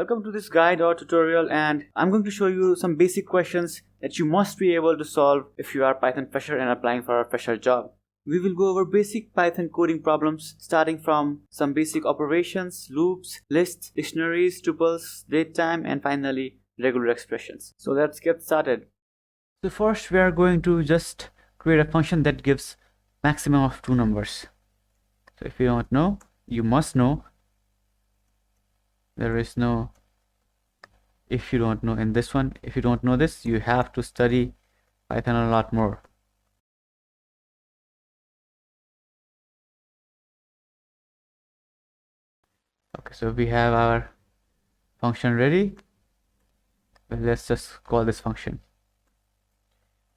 Welcome to this guide or tutorial, and I'm going to show you some basic questions that you must be able to solve if you are Python fresher and applying for a fresher job. We will go over basic Python coding problems starting from some basic operations, loops, lists, dictionaries, tuples, datetime, and finally regular expressions. So let's get started. So first we are going to just create a function that gives maximum of 2 numbers. So if you don't know, you must know. There is no if you don't know in this one. If you don't know this, you have to study Python a lot more. Okay, so we have our function ready. Well, let's just call this function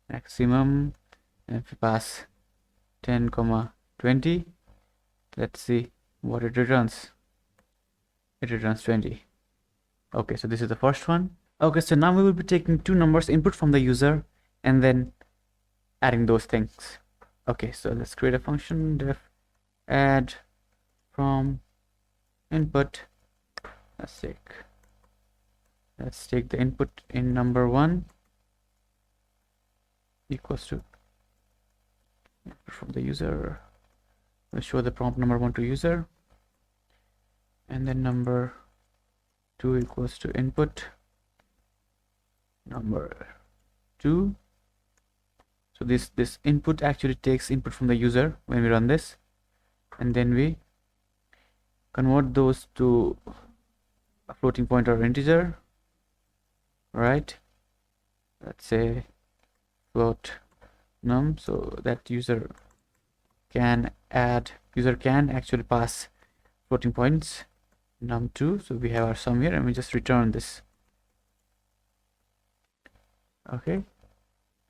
maximum, and if we pass 10, 20, let's see what it returns. It returns 20. Okay, so this is the first one. Okay, so now we will be taking 2 numbers input from the user and then adding those things. Okay, so let's create a function def add from input. Let's take the input in number 1 equals to input from the user. We'll show the prompt number 1 to user, and then number 2 equals to input number 2. So this input actually takes input from the user when we run this, and then we convert those to a floating point or integer, right? Let's say float num, so that user can actually pass floating points num2. So we have our sum here and we just return this. Okay,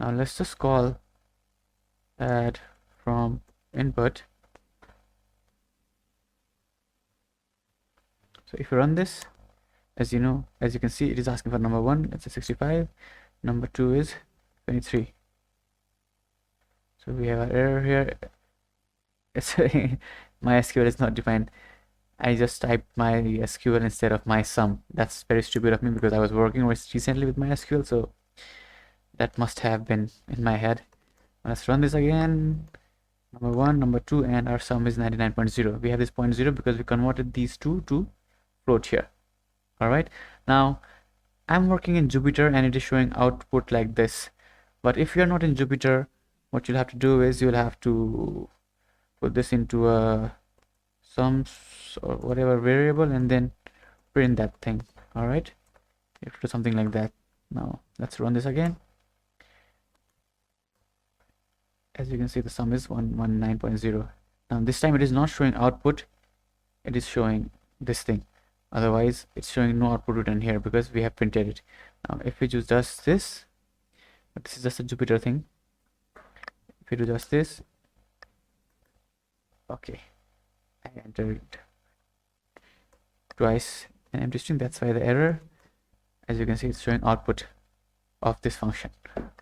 now let's just call add from input. So if you run this, as you can see, it is asking for number 1, it's a 65, number 2 is 23. So we have an error here. It's my SQL is not defined. I just typed my SQL instead of my sum. That's very stupid of me because I was working recently with my SQL, so that must have been in my head. Let's run this again. Number 1, number 2, and our sum is 99.0. We have this 0.0 because we converted these two to float here. Alright, now I'm working in Jupyter and it is showing output like this. But if you're not in Jupyter, what you'll have to do is you'll have to put this into a sums or whatever variable and then print that thing. Alright, you have to do something like that. Now let's run this again. As you can see, the sum is 119.0. Now this time it is not showing output, it is showing this thing. Otherwise it's showing no output written here because we have printed it. Now if we just does this, but this is just a Jupyter thing. If we do just this, okay, I entered twice an empty string, that's why the error. As you can see, it's showing output of this function.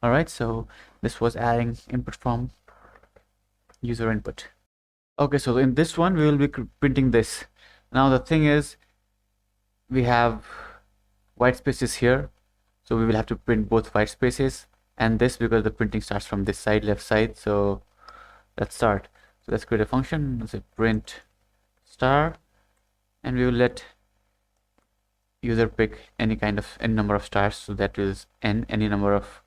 Alright, so this was adding input from user input. Okay, so in this one we will be printing this. Now the thing is, we have white spaces here, so we will have to print both white spaces and this because the printing starts from this side, left side. So let's start. So let's create a function. Let's say print star, and we will let user pick any number of stars, so that is n, any number of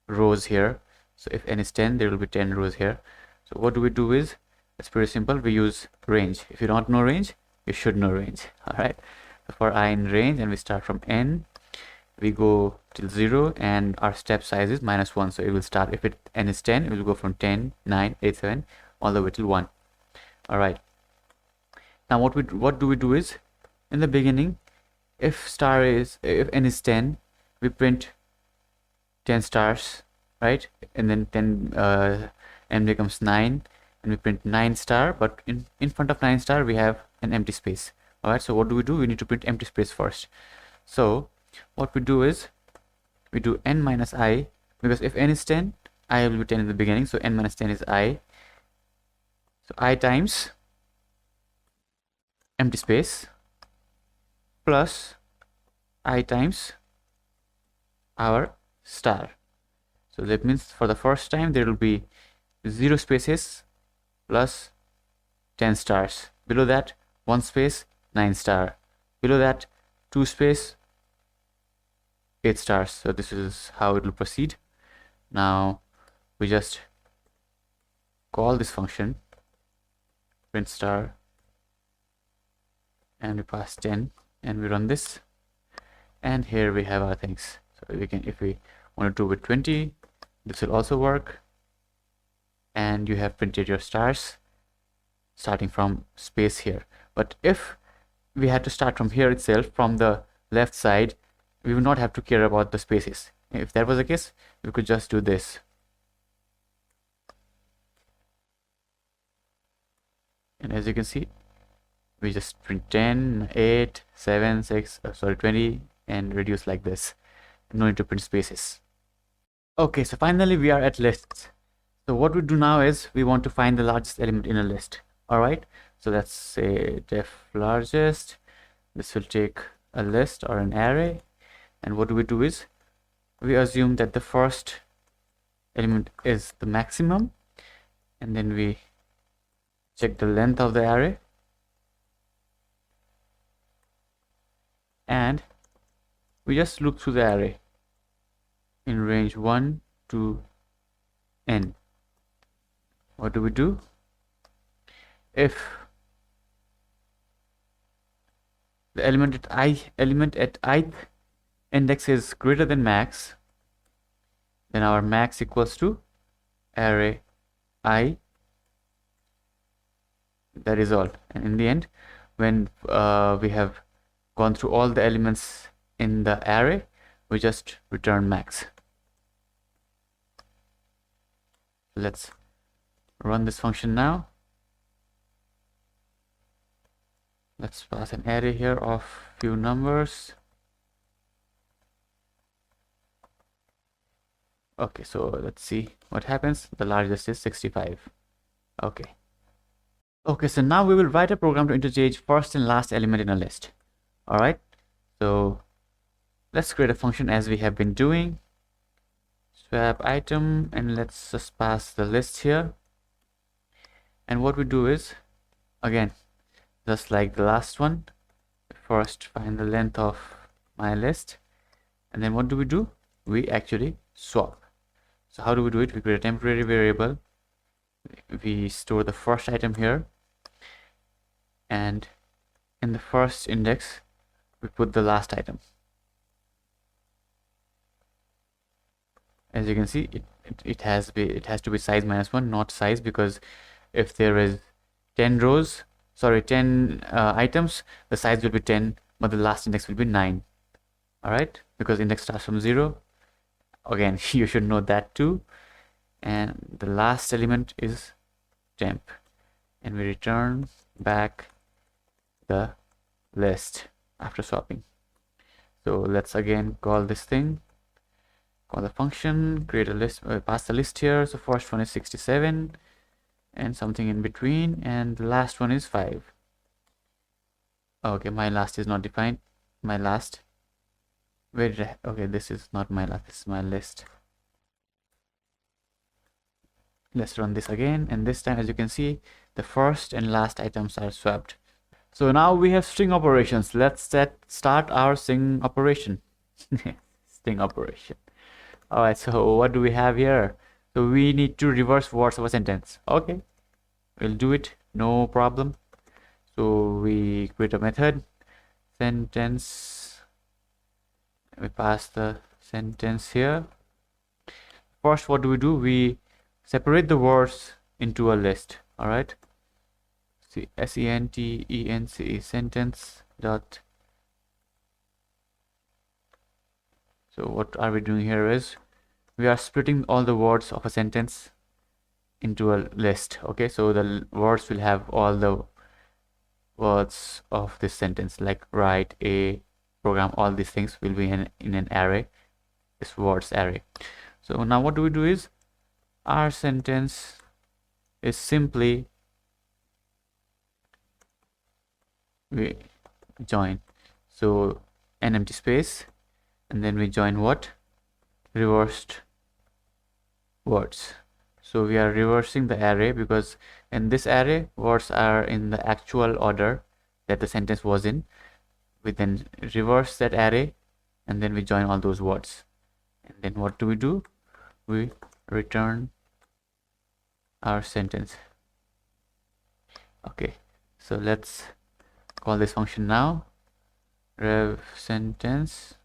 rows here. So if n is 10, there will be 10 rows here. So what do we do is, it's pretty simple. We use range. If you don't know range, you should know range. All right, so for I in range, and we start from n, we go till 0, and our step size is -1. So it will start, if n is 10, it will go from 10, 9, 8, 7 all the way till 1. All right, now what do we do is, in the beginning, if n is 10, we print 10 stars, right? And then 10 n becomes 9, and we print 9 star, but in front of 9 star we have an empty space. All right, so what do? We need to print empty space first. So what we do is, we do n minus I, because if n is 10, I will be 10 in the beginning, so n minus 10 is I. So I times empty space plus I times our star. So that means for the first time there will be 0 spaces plus 10 stars. Below that 1 space, 9 star. Below that 2 space, 8 stars. So this is how it will proceed. Now we just call this function print star and we pass 10 and we run this, and here we have our things. So we can, if we want to do with 20, this will also work, and you have printed your stars starting from space here. But if we had to start from here itself, from the left side, we would not have to care about the spaces. If that was the case, we could just do this. And as you can see, we just print 10, 8, 7, 6, 20, and reduce like this. No need to print spaces. Okay, so finally we are at lists. So what we do now is we want to find the largest element in a list. All right, so let's say def largest. This will take a list or an array, and what we do is we assume that the first element is the maximum, and then we check the length of the array, and we just look through the array in range 1 to n. What do we do? If the element at ith index is greater than max, then our max equals to array I, that is all. And in the end, when we have gone through all the elements in the array, we just return max. Let's run this function now. Let's pass an array here of few numbers. Okay, so let's see what happens. The largest is 65. Okay, so now we will write a program to interchange first and last element in a list. All right, so let's create a function as we have been doing. Swap item, and let's just pass the list here. And what we do is, again, just like the last one, first find the length of my list, and then what do? We actually swap. So how do we do it? We create a temporary variable, we store the first item here, and in the first index we put the last item. As you can see, it has to be size -1, not size, because if there is 10 items, the size will be 10, but the last index will be 9. All right, because index starts from 0. Again, you should know that too. And the last element is temp, and we return back the list after swapping. So let's again call this thing, call the function, create a list, pass the list here. So first one is 67 and something in between, and the last one is 5. Okay, my last is not defined. My last, where did I, okay, this is not my last, this is my list. Let's run this again, and this time, as you can see, the first and last items are swapped. So now we have string operations. Let's start our string operation. String operation. All right, so what do we have here? So we need to reverse words of a sentence. Okay, we'll do it, no problem. So we create a method, sentence, we pass the sentence here. First, what do? We separate the words into a list. All right, see, sentence sentence dot. So what are we doing here is we are splitting all the words of a sentence into a list. Okay, so the words will have all the words of this sentence, like write, a, program, all these things will be in an array, this words array. So now what do is our sentence is simply we join. So an empty space, and then we join what? Reversed words. So we are reversing the array, because in this array words are in the actual order that the sentence was in. We then reverse that array, and then we join all those words. And then what do? We return our sentence. Okay, so let's call this function now, rev sentence,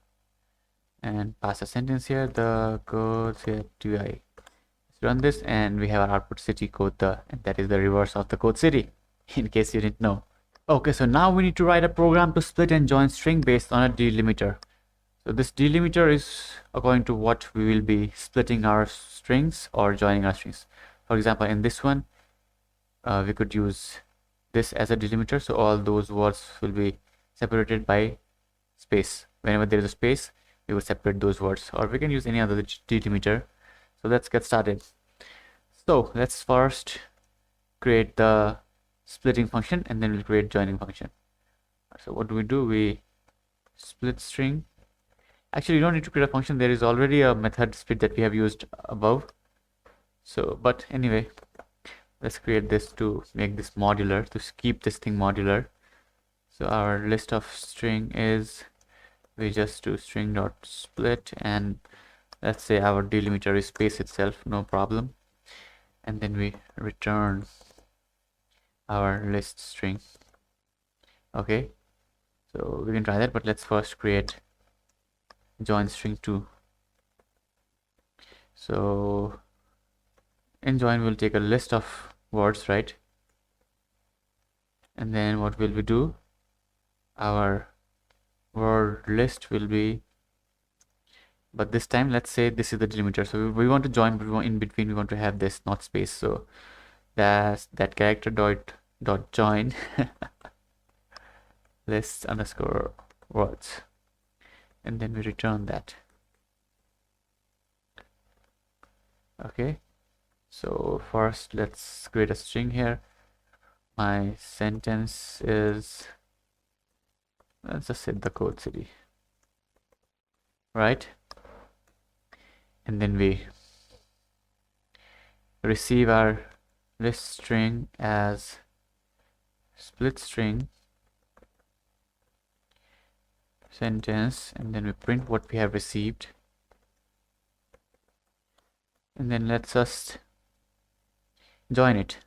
and pass a sentence here, the code city. Let's run this, and we have our output city code the, and that is the reverse of the code city, in case you didn't know. Okay, so now we need to write a program to split and join string based on a delimiter. So this delimiter is according to what we will be splitting our strings or joining our strings. For example, in this one, we could use this as a delimiter, so all those words will be separated by space. Whenever there is a space, we will separate those words, or we can use any other delimiter. So let's get started. So let's first create the splitting function, and then we'll create joining function. So what do? We split string. Actually, you don't need to create a function. There is already a method split that we have used above. So, but anyway, let's create this to make this modular, to keep this thing modular. So our list of string is, we just do string dot split, and let's say our delimiter is space itself, no problem. And then we return our list string. Okay, so we can try that, but let's first create join string 2. So in join we'll take a list of words, right? And then what will we do? Our word list will be, but this time let's say this is the delimiter, so we want to join, but in between we want to have this, not space. So that's that character dot join list underscore words, and then we return that. Okay, so first let's create a string here. My sentence is, let's just set the code city, right? And then we receive our list string as split string sentence, and then we print what we have received. And then let's just join it.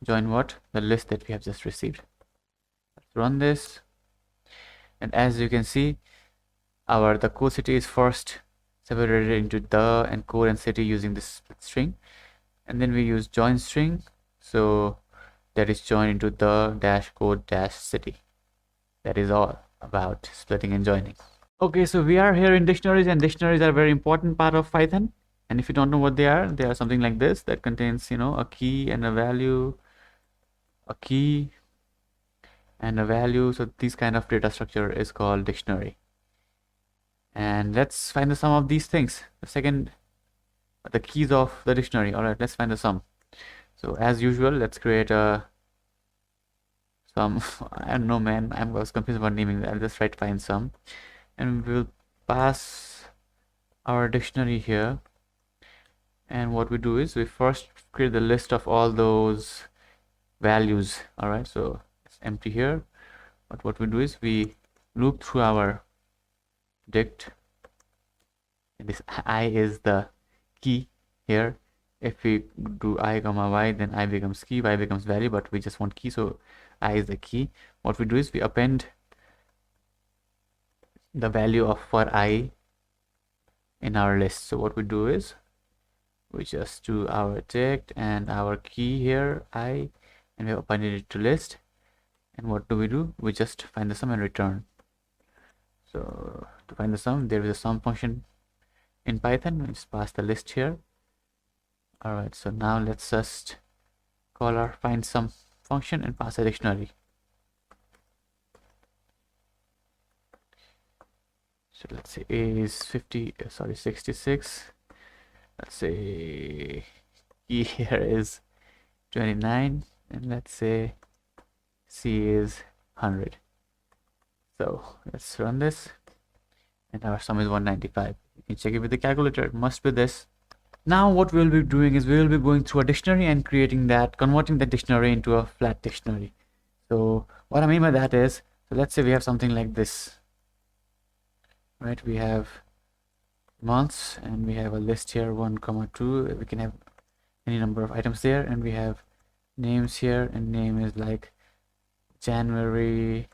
Join what? The list that we have just received. Let's run this, and as you can see, the code city is first separated into the and code and city using this split string, and then we use join string, so that is joined into the dash code dash city. That is all about splitting and joining. Okay, so we are here in dictionaries, and dictionaries are a very important part of Python. And if you don't know what they are something like this that contains, you know, a key and a value, a key and a value. So this kind of data structure is called dictionary. And let's find the sum of these things. The keys of the dictionary. All right, let's find the sum. So as usual, let's create a sum. I don't know, man, I was confused about naming that. I'll just try to find sum, and we'll pass our dictionary here. And what we do is we first create the list of all those values. All right, so it's empty here, but what we do is we loop through our dict, and this I is the key here. If we do I comma y, then I becomes key, y becomes value, but we just want key, so I is the key. What we do is we append the value of for I in our list. So what we do is we just do our dict and our key here I, and we have appended it to list. And what do? We just find the sum and return. So to find the sum, there is a sum function in Python. We just pass the list here. All right, so now let's just call our find sum function and pass a dictionary. So let's say A is 66. Let's say E here is 29, and let's say C is 100. So let's run this, and our sum is 195. You can check it with the calculator. It must be this. Now what we'll be doing is we will be going through a dictionary and converting that dictionary into a flat dictionary. So what I mean by that is, so let's say we have something like this, right? We have months and we have a list here, 1, 2. We can have any number of items there, and we have names here, and name is like January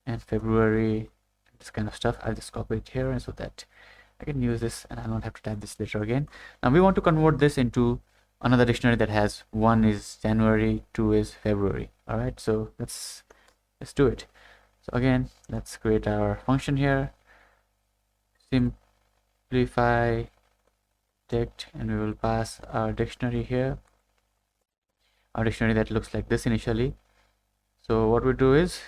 and February, this kind of stuff. I'll just copy it here, and so that I can use this and I don't have to type this later again. Now we want to convert this into another dictionary that has 1 is January, 2 is February. All right, so let's do it. So again, let's create our function here, simplify dict, and we will pass our dictionary here, our dictionary that looks like this initially. So what we do is,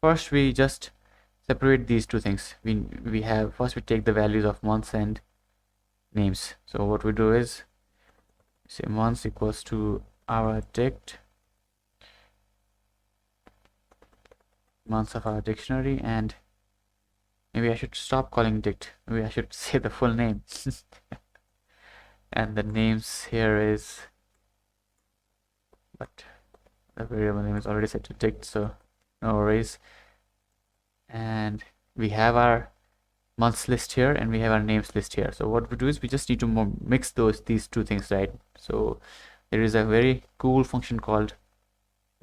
first we just separate these two things. We have, first we take the values of months and names. So what we do is say months equals to our dict, months of our dictionary, and maybe I should stop calling dict, maybe I should say the full name. And the names here is, but the variable name is already set to dict, so no worries. And we have our months list here and we have our names list here. So what we do is we just need to mix these two things, right? So there is a very cool function called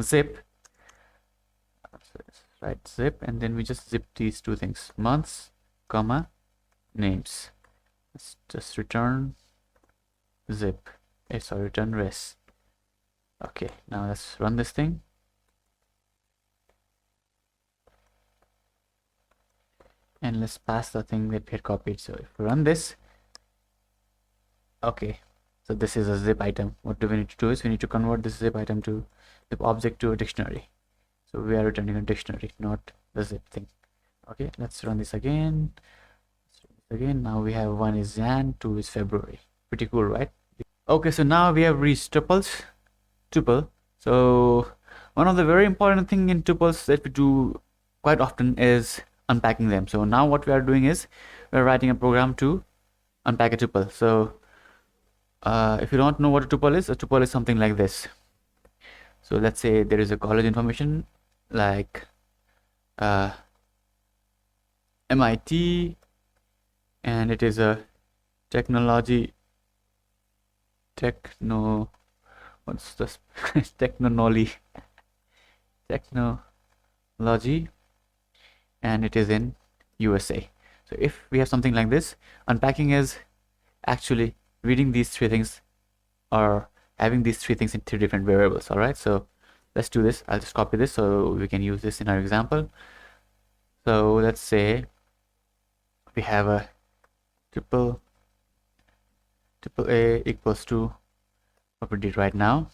zip, right? Zip, and then we just zip these two things, months comma names. Let's just return zip, sorry, return res. Okay, now let's run this thing. And let's pass the thing that we had copied. So if we run this, okay, so this is a zip item. What do we need to do is we need to convert this zip item to zip object to a dictionary. So we are returning a dictionary, not the zip thing. Okay, let's run this again. Now we have 1 is Jan, 2 is February. Pretty cool, right? Okay, so now we have reached tuples, tuple. So one of the very important thing in tuples that we do quite often is unpacking them. So now what we are doing is we're writing a program to unpack a tuple. So if you don't know what a tuple is something like this. So let's say there is a college information like MIT, and it is a technology and it is in USA. So if we have something like this, unpacking is actually reading these three things or having these three things in 3 different variables. All right, so let's do this. I'll just copy this so we can use this in our example. So let's say we have a tuple A equals to what we did right now.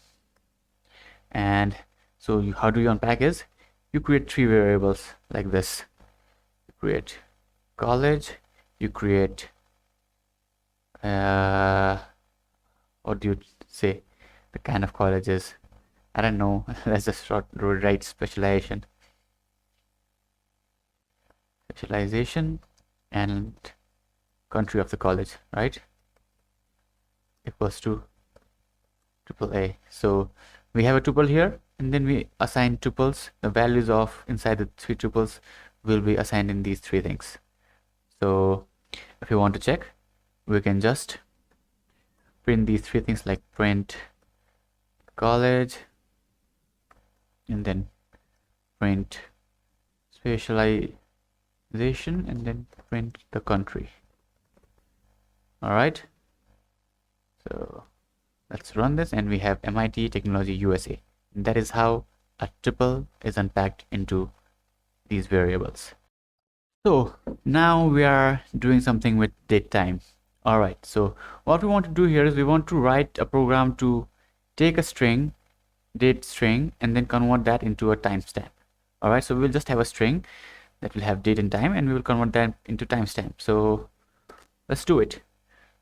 And so how do you unpack is you create 3 variables like this. You create college, you create what do you say the kind of colleges, I don't know. Let's just write specialization and country of the college, right, equals to tuple A. So we have a tuple here, and then we assign tuples. The values of inside the 3 tuples will be assigned in these 3 things. So if you want to check, we can just print these 3 things, like print college and then print specialization and then print the country. All right, so let's run this, and we have MIT Technology USA. And that is how a tuple is unpacked into these variables. So now we are doing something with datetime. All right, so what we want to do here is we want to write a program to take a string, date string, and then convert that into a timestamp. All right, so we'll just have a string that will have date and time, and we will convert that into timestamp. So let's do it.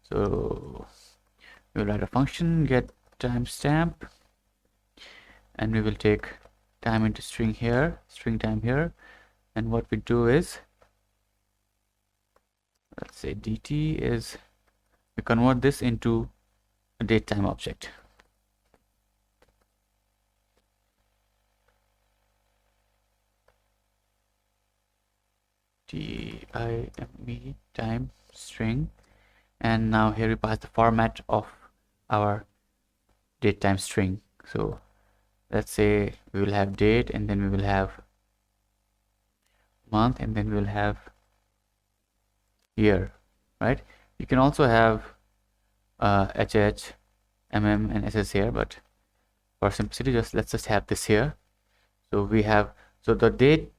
So we'll write a function get timestamp, and we will take time into string here, string time here, And what we do is, let's say dt is, we convert this into a datetime object. time time string, and now here we pass the format of our datetime string. So let's say we will have date, and then we will have month, and then we will have year, right? You can also have HH, MM, and SS here, but for simplicity, let's just have this here. So we have, so the date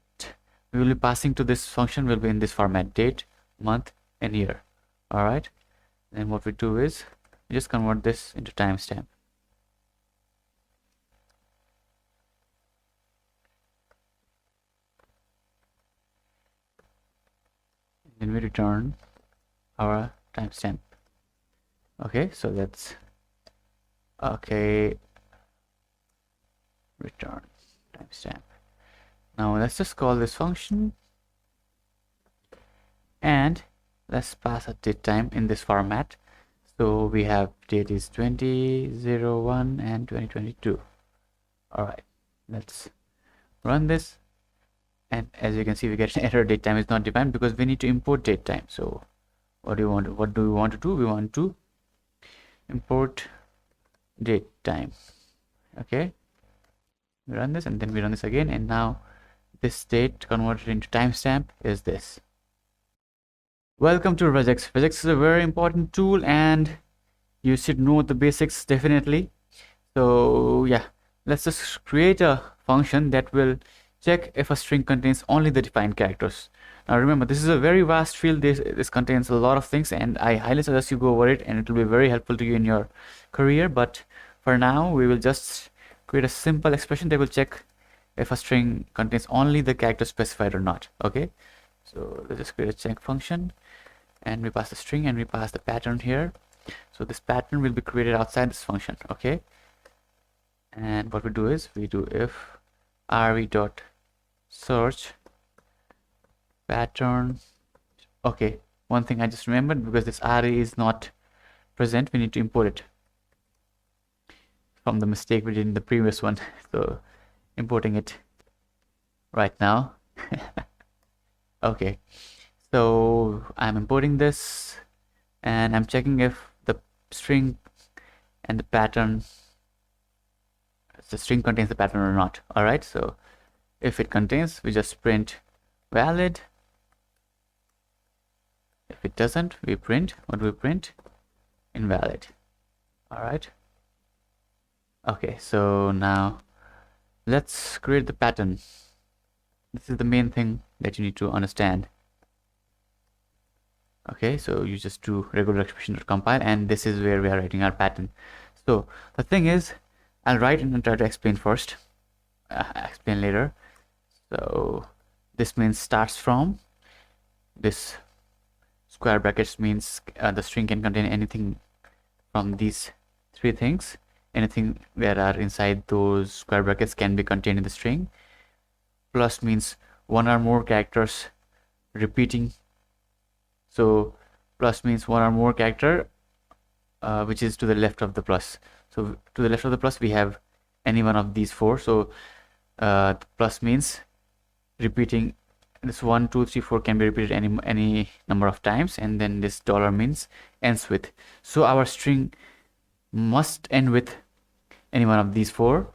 we will be passing to this function will be in this format: date, month, and year. All right. And what we do is we just convert this into timestamp. Then we return our timestamp. Okay, so that's okay. Return timestamp. Now let's just call this function, and let's pass a date time in this format. So we have date is 2001 and 2022. All right, let's run this, and as you can see, we get an error: date time is not defined, because we need to import date time. So what do we want to do? We want to import date time. Okay, we run this, and then we run this again, and now this date converted into timestamp is this. Welcome to Regex. Regex is a very important tool, and you should know the basics definitely. So yeah, let's just create a function that will check if a string contains only the defined characters. Now remember, this is a very vast field. This contains a lot of things, and I highly suggest you go over it, and it will be very helpful to you in your career. But for now, we will just create a simple expression that will check if a string contains only the character specified or not. Okay, so let's just create a check function, and we pass the string, and we pass the pattern here. So this pattern will be created outside this function. Okay, and what we do is we do if rv dot search pattern. Okay, one thing I just remembered, because this re is not present, we need to import it from the mistake we did in the previous one. So importing it right now. Okay, so I'm importing this, and I'm checking if the string and the pattern, the string contains the pattern or not. All right, so if it contains, we just print valid. If it doesn't, we print, what do we print? Invalid. All right. Okay, so now let's create the pattern. This is the main thing that you need to understand. Okay, so you just do regular expression dot compile, and this is where we are writing our pattern. So the thing is, I'll write and try to explain first, explain later. So this means starts from, this square brackets means the string can contain anything from these three things. Anything that are inside those square brackets can be contained in the string. Plus means one or more characters repeating. So plus means one or more character, which is to the left of the plus. So to the left of the plus, we have any one of these four. So plus means repeating. This 1, 2, 3, 4 can be repeated any number of times, and then this dollar means ends with. So our string must end with any one of these four,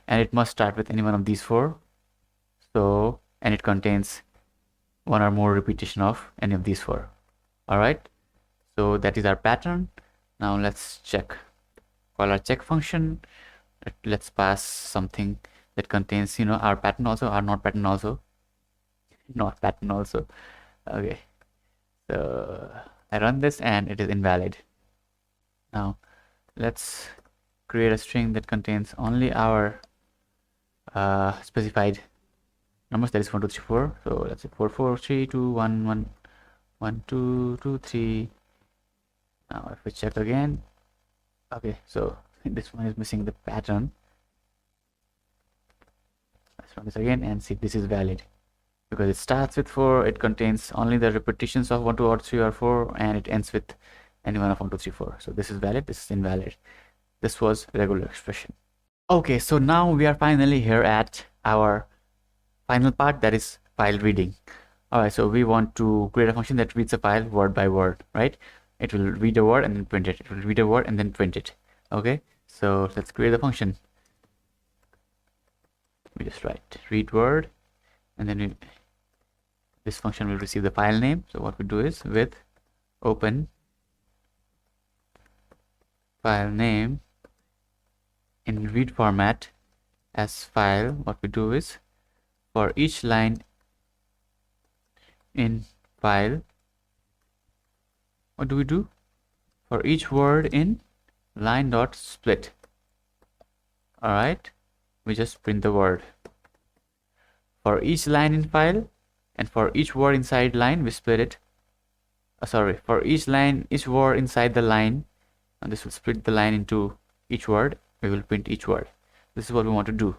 and it must start with any one of these four. So, and it contains one or more repetition of any of these four. All right, so that is our pattern. Now let's check. Call our check function. Let's pass something that contains, you know, our pattern also, our not pattern also. Not pattern also. Okay, so I run this, and it is invalid. Now let's create a string that contains only our specified numbers, that is 1 2 3 4. So let's say 4 4 3 2 1 1 1 2 2 3. Now if we check again, okay, so this one is missing the pattern. Let's run this again and see if this is valid. because it starts with 4, it contains only the repetitions of 1, 2, or 3, or 4, and it ends with any one of 1, 2, 3, 4. So this is valid, this is invalid. This was regular expression. Okay, so now we are finally here at our final part, that is file reading. Alright, so we want to create a function that reads a file word by word, right? It will read a word and then print it. It will read a word and then print it. Okay, so let's create the function. We just write read word, and then this function will receive the file name. So what we do is with open file name in read format as file, what we do is for each line in file, what do we do? For each word in line dot split. Alright, we just print the word. For each line in file and for each word inside line, we split it. For each word inside the line, and this will split the line into each word. We will print each word. This is what we want to do.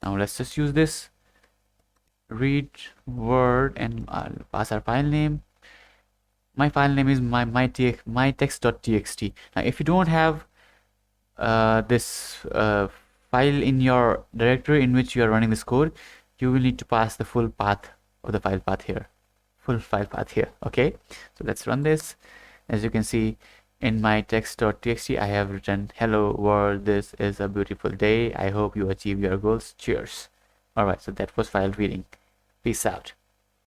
Now let's just use this read word and I'll pass our file name. My file name is my text.txt. Now if you don't have this file in your directory in which you are running this code, you will need to pass the full path of the file path here, okay? So let's run this. As you can see, in my text.txt I have written hello world, this is a beautiful day, I hope you achieve your goals, cheers. Alright, so that was file reading. Peace out.